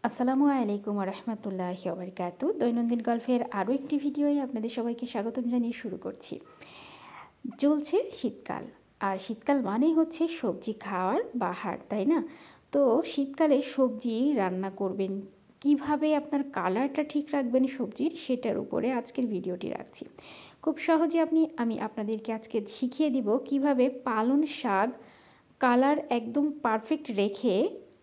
আসসালামু আলাইকুম রহমতুল্লাহি ওয়া বারাকাতুহু। দৈনন্দিন গল্পের আরও একটি ভিডিওয়ে আপনাদের সবাইকে স্বাগতম জানিয়ে শুরু করছি। চলছে শীতকাল, আর শীতকাল মানেই হচ্ছে সবজি খাওয়ার বাহার, তাই না? তো শীতকালে সবজি রান্না করবেন কিভাবে, আপনার কালারটা ঠিক রাখবেন সবজির, সেটার উপরে আজকের ভিডিওটি রাখছি। খুব সহজে আমি আপনাদেরকে আজকে শিখিয়ে দিব কিভাবে পালং শাক কালার একদম পারফেক্ট রেখে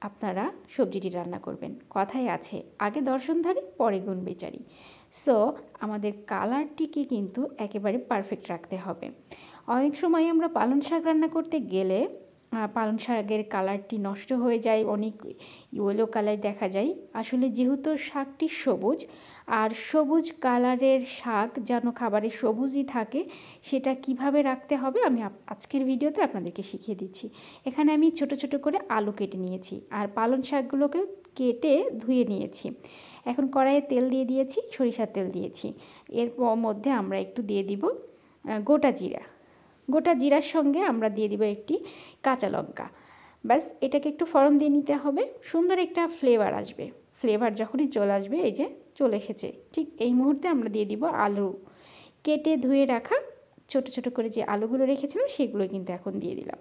আপনারা সবজিটি রান্না করবেন। কথায় আছে, আগে দর্শনধারী পরে গুণ বিচারি। সো আমাদের কালারটিকে কিন্তু একেবারে পারফেক্ট রাখতে হবে। অনেক সময় আমরা পালং শাক রান্না করতে গেলে পালং শাকের কালারটি নষ্ট হয়ে যায়, অনেক ইয়েলো কালার দেখা যায়। আসলে যেহেতু শাকটি সবুজ, আর সবুজ কালারের শাক যেন খাবারে সবুজই থাকে, সেটা কিভাবে রাখতে হবে আমি আজকের ভিডিওতে আপনাদেরকে শিখিয়ে দিচ্ছি। এখানে আমি ছোট ছোট করে আলু কেটে নিয়েছি, আর পালং শাকগুলোকে কেটে ধুয়ে নিয়েছি। এখন কড়াইয়ে তেল দিয়ে দিয়েছি, সরিষার তেল দিয়েছি। এর মধ্যে আমরা একটু দিয়ে দিব গোটা জিরার সঙ্গে আমরা দিয়ে দিব একটি কাঁচা লঙ্কা। ব্যাস, এটাকে একটু ফোড়ন দিয়ে নিতে হবে, সুন্দর একটা ফ্লেভার আসবে। ফ্লেভার যখনই চলে আসবে, এই যে চলে এসেছে, ঠিক এই মুহূর্তে আমরা দিয়ে দিব আলু। কেটে ধুয়ে রাখা ছোট ছোট করে যে আলুগুলো রেখেছিলাম সেগুলো কিন্তু এখন দিয়ে দিলাম।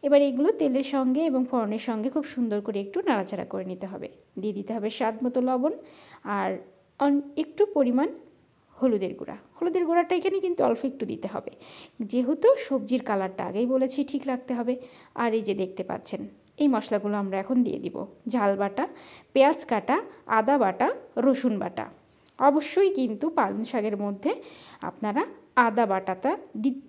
এবার এগুলো তেলের সঙ্গে এবং ফোড়নের সঙ্গে খুব সুন্দর করে একটু নাড়াচাড়া করে নিতে হবে। দিয়ে দিতে হবে স্বাদ মতো লবণ, আর একটু পরিমাণ হলুদের গুঁড়াটা এখানে কিন্তু অল্প একটু দিতে হবে, যেহেতু সবজির কালারটা আগেই বলেছি ঠিক রাখতে হবে। আর এই যে দেখতে পাচ্ছেন, এই মশলাগুলো আমরা এখন দিয়ে দিব। ঝাল বাটা, পেঁয়াজ কাটা, আদা বাটা, রসুন বাটা। অবশ্যই কিন্তু পালং শাকের মধ্যে আপনারা আদা বাটাটা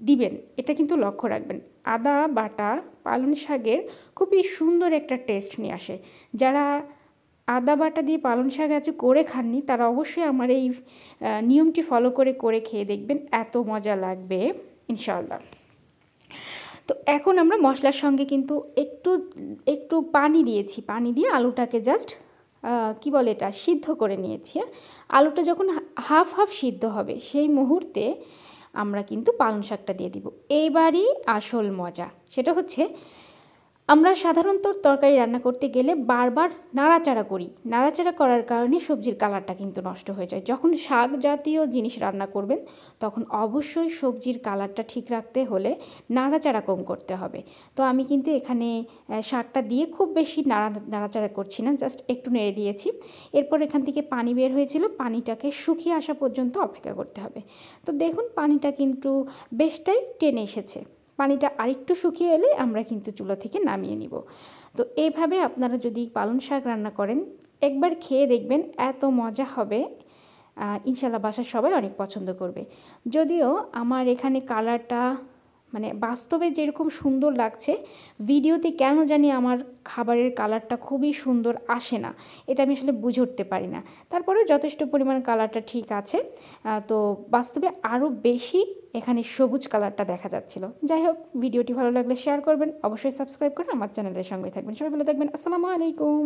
দিবেন, এটা কিন্তু লক্ষ্য রাখবেন। আদা বাটা পালং শাকের খুবই সুন্দর একটা টেস্ট নিয়ে আসে। যারা আদা বাটা দিয়ে পালং শাক করে খাননি, তারা অবশ্যই আমার এই নিয়মটি ফলো করে খেয়ে দেখবেন, এত মজা লাগবে ইনশাআল্লাহ। তো এখন আমরা মশলার সঙ্গে কিন্তু একটু পানি দিয়েছি, পানি দিয়ে আলুটাকে জাস্ট এটা সিদ্ধ করে নিয়েছি। আলুটা যখন হাফ সিদ্ধ হবে, সেই মুহূর্তে আমরা কিন্তু পালং শাকটা দিয়ে দিব। এইবারই আসল মজা, সেটা হচ্ছে আমরা সাধারণত তরকারি রান্না করতে গেলে বারবার নাড়াচাড়া করি। নাড়াচাড়া করার কারণে সবজির কালারটা কিন্তু নষ্ট হয়ে যায়। যখন শাক জাতীয় জিনিস রান্না করবেন, তখন অবশ্যই সবজির কালারটা ঠিক রাখতে হলে নাড়াচাড়া কম করতে হবে। তো আমি কিন্তু এখানে শাকটা দিয়ে খুব বেশি নাড়াচাড়া করছি না, জাস্ট একটু নেড়ে দিয়েছি। এরপর এখান থেকে পানি বের হয়েছিল, পানিটাকে শুকিয়ে আসা পর্যন্ত অপেক্ষা করতে হবে। তো দেখুন, পানিটা কিন্তু বেশটাই টেনে এসেছে। পানিটা আরেকটু শুকিয়ে এলে আমরা কিন্তু চুলা থেকে নামিয়ে নিব। তো এইভাবে আপনারা যদি পালং শাক রান্না করেন, একবার খেয়ে দেখবেন, এত মজা হবে, ইনশাল্লাহ বাসার সবাই অনেক পছন্দ করবে। যদিও আমার এখানে কালারটা বাস্তবে যেরকম সুন্দর লাগছে, ভিডিওতে কেন জানি আমার খাবারের কালারটা খুবই সুন্দর আসে না, এটা আমি আসলে বুঝে উঠতে পারি না। তারপরেও যথেষ্ট পরিমাণ কালারটা ঠিক আছে। তো বাস্তবে আরও বেশি এখানে সবুজ কালারটা দেখা যাচ্ছিল। যাই হোক, ভিডিওটি ভালো লাগলে শেয়ার করবেন, অবশ্যই সাবস্ক্রাইব করে আমার চ্যানেলের সঙ্গে থাকবেন। সবাই ভালো থাকবেন। আসসালামু আলাইকুম।